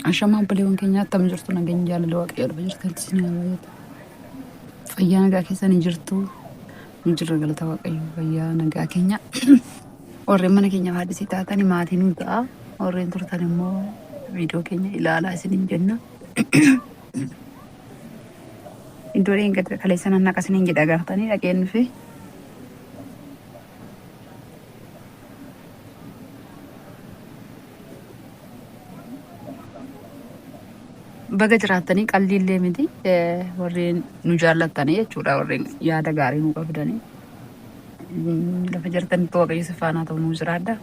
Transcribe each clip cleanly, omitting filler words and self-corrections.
Ashamaa obboleewwan keenya attam jirtu nageenya jaalala waaqayyo dhufa jirtan isin baay'ata. Fayyaa nagaa keessan hin jirtu hin jirra galata waaqayyo fayyaa nagaa keenya. Warreen mana keenya faaddisii taatanii maatiin nu ta'a. Warreen turtan immoo viidiyoo keenya ilaalaa isin hin jenna. Iddooleen gad kaleessan annaqa isin hin jedha agartanii dhaqeen dhufe. Baga jiraatanii qalliillee miti warreen nu jaallattanii jechuudha warreen yaada gaarii nu qabdanii lafa jirtanitti waaqayyo si faana ta'u nu jiraadha.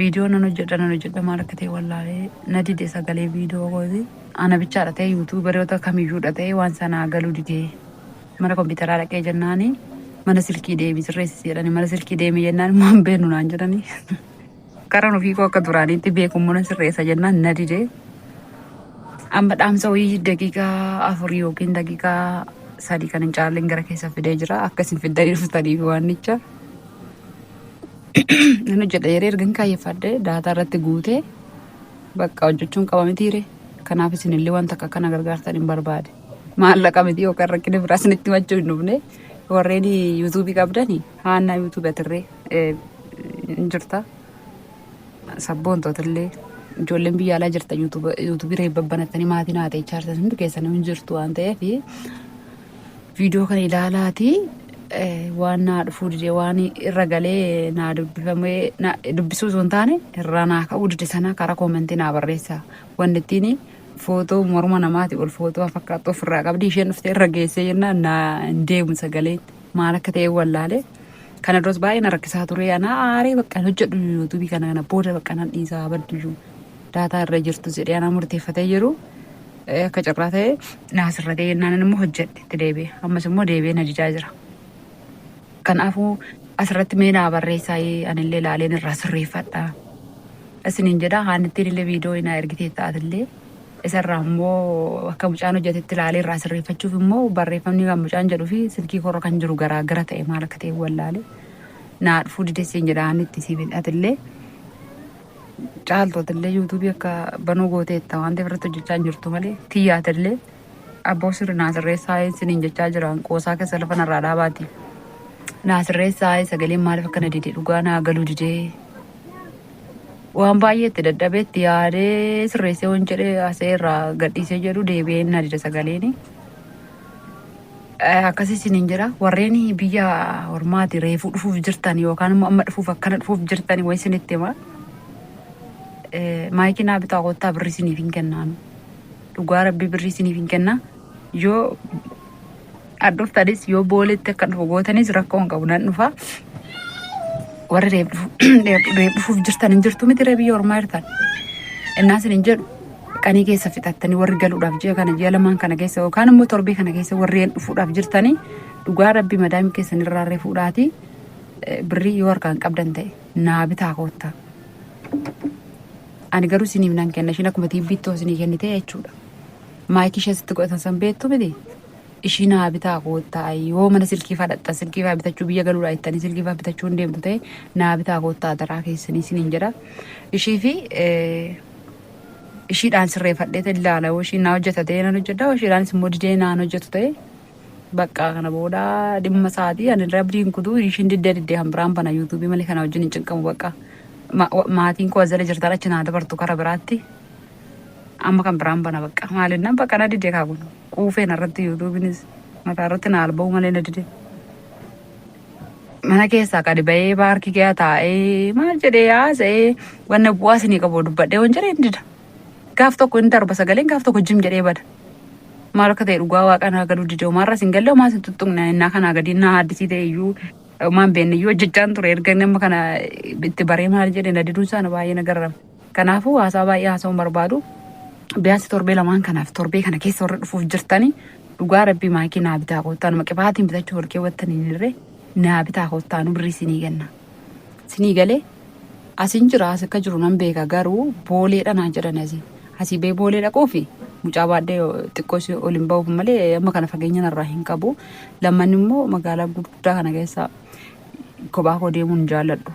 Viidiyoo nan hojjedha maal akka ta'e wallaalee na dide sagalee viidiyoo kooti ana bichaadha ta'e yuutuubaroota kamiyyuudha ta'e waan sanaa galuu didee mana kompiitaraa dhaqee jennaani mana silkii deemi sirreessi jedhani mana silkii deemi jennaan waan beenu naan jedhani karan ofii koo akka duraaniitti beekumuna sirreessa jennaan na dide. Amma dhaamsa wayii daqiiqaa 4 yookiin daqiiqaa 3 kan hin caalleen gara keessa fidee jira akkasin fiddanii dhuftaniif waannicha. Nan hojjedha yeroo ergan kaayyeffadhe daataa irratti guutee bakka hojjechuun qaba mitiire kanaaf isinillee wanta akka kana gargaartan hin barbaade. Maallaqa miti yookaan rakkina biraa isinitti machuu hin dhufne warreen yuutuubii qabdanii haannaa yuutuubii atirree hin jirta sabboontootillee. Ijoolleen biyya alaa jirta yuutuubii reebabbanatanii maatiin haa ta'e chaartan hundi keessan hin jirtu waan ta'eef viidiyoo kana ilaalaati waan naa dhufuu dide waan irra galee naa dubbifamee dubbisuu osoo hin taane irraa naa ka'uu dide sana karaa koomentii naa barreessa wanni ittiin footoo morma namaati ol footoo fakkaattu ofirraa qabdi isheen dhuftee irra geessee jennaan naa hin deemu sagaleen maal akka ta'e wallaale. Kana duras baay'ee na rakkisaa ture ana aaree bakka hojjedhu yuutuubii kana booda bakka nan dhiisaa baddu daataa irra jirtu jedhee ana murteeffatee jiru akka carraa ta'e naasirratee jennaan immoo hojjedhe itti deebi'e ammas immoo deebi'ee na didaa jira. Kanaafuu asirratti mee naa barreessaa anillee ilaaleen irraa sirreeffadha. Isiniin jedha haanittiin illee viidiyoo naa ergitee ta'atillee isarraa immoo akka mucaan hojjetetti ilaalee irraa sirreeffachuuf immoo barreeffamni kan mucaan jedhuu fi silkii korra kan jiru garaa gara ta'e maal akka ta'e wallaale naa dhufuu didesseen jedha haanitti siif hidhatillee. Caaltootillee yuutuubii akka banuu gooteetta waan ta'eef irratti hojjechaa hin jirtu malee tiyyaatillee abboo sirri naasirreessaa isiniin jechaa jiran qoosaa keessa lafa narraa dhaabaati. Naasirreessaa sagaleen maaliif akkana didee dhugaa naa galuu didee waan baay'ee itti dadhabeetti yaadee sirreessee waan jedhee asee irraa gadhiisee jedhu deebi'ee na dida sagaleeni. Akkasii isiniin jira warreen biyya ormaati reefuu dhufuuf jirtan yookaan immoo amma dhufuuf akkana dhufuuf jirtan wayi isinitti himaa. Maayikii naa bitaa kottaa birrii isiniif hin kennaan dhugaa rabbii birrii isiniif hin kennaa yoo addooftadis yoo booletti akka dhufu gootanis rakkoo hin qabu nan dhufa. Warri reef dhufuuf jirtan hin jirtu miti biyya ormaa jirtan innaa isiniin jedhu qanii keessa fixattanii warri galuudhaaf ji'a kana ji'a lamaan kana keessa yookaan immoo torbee kana keessa warreen dhufuudhaaf jirtanii dhugaa rabbii madaamii keessan irraa reefuudhaati birrii yoo harkaan qabdan ta'e naa bitaa kottaa. Ani garuu isiniif nan kenna ishiin akkuma tiibbiittoo isinii kennite jechuudha. Maayikii ishee sitti godhatan san beektu miti ishii naa bitaa kottaa yoo mana silkii fadhatta silkii faa bitachuu biyya galuudhaa jettanii silkii faa bitachuu hin deemtu ta'e naa bitaa kottaa daraa keessanii isiniin jedha. Ishii fi ishiidhaan sirreeffadhee ilaala yoo ishiin naa hojjeta ta'e nan hojjedha yoo ishiidhaanis immoo didee naan hojjetu ta'e bakka kana booda dhimma isaatii ani rabdiin kutuu ishiin diddee hambiraan bana yuutuubii malee kana wajjin hin cinqamu bakka. Maatiin koo azala jirtan achi naa dabartu kara biraatti amma kan biraan bana bakka maalinnaan bakka na didee kaakun quufeen irratti yuutuubiinis mataa irratti na alba'u malee na didee mana keessaa gadi ba'ee baarkii kee taa'ee maal jedhee haasa'ee wanna bu'aa isinii qabu dubbadhee waan jedhee hin dida gaaf tokko hin darba sagaleen gaaf tokko jim jedhee bada maal akka ta'e dhugaa waaqa naa galuu didee maarras hin galle maas hin tuttuqne innaa kanaa gadi naa haddisii ta'e iyyuu maan beenne iyyuu hojjechaan ture erga nama kana itti baree maal jedhee na diduun sana baay'ee na garrama. Kanaafuu haasaa baay'ee haasa'uun barbaadu biyaansi torbee lamaan kanaaf torbee kana keessa warra dhufuuf jirtanii dhugaa rabbii maayikii naa bitaa kottaa numa qibaatiin bitachuu wal keewwattanii irree naa bitaa kottaa nu birrii sinii kenna. Sinii galee asin jira as akka jiru nan beeka garuu booleedha naan jedhan asii bee boolee dhaquufi mucaa baadhee xiqqoo ol hin ba'uuf malee amma kana fageenya narraa hin qabu. Lammanni immoo magaalaa guddaa kana keessa kophaa koo deemuun hin jaalladhu.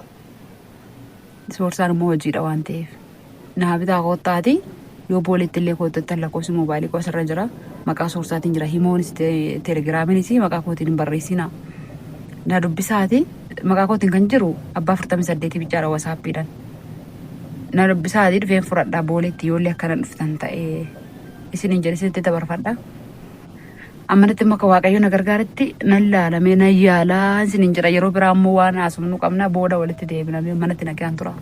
Isoorsaan immoo hojiidha waan ta'eef naa bitaa kottaati yoo booletti illee kootti lakkoofsi moobaayilii koo asirra jira maqaa soorsaatiin jira himoonis teelegiraamiinis maqaa kootiin hin barreessina na dubbisaati maqaa kootiin kan jiru abbaa 48 bichaadha wasaappiidhaan na dubbisaati dhufeen fudhadhaa booletti yoollee akkanan dhuftan ta'ee isin hin jedhisitti dabarfadha ammanatti maka waaqayyo na gargaaretti nan laalamee nan yaalaa isin hin jedha yeroo biraa ammoo waan haasofnu qabna booda walitti deebinamee manatti nagaan tura.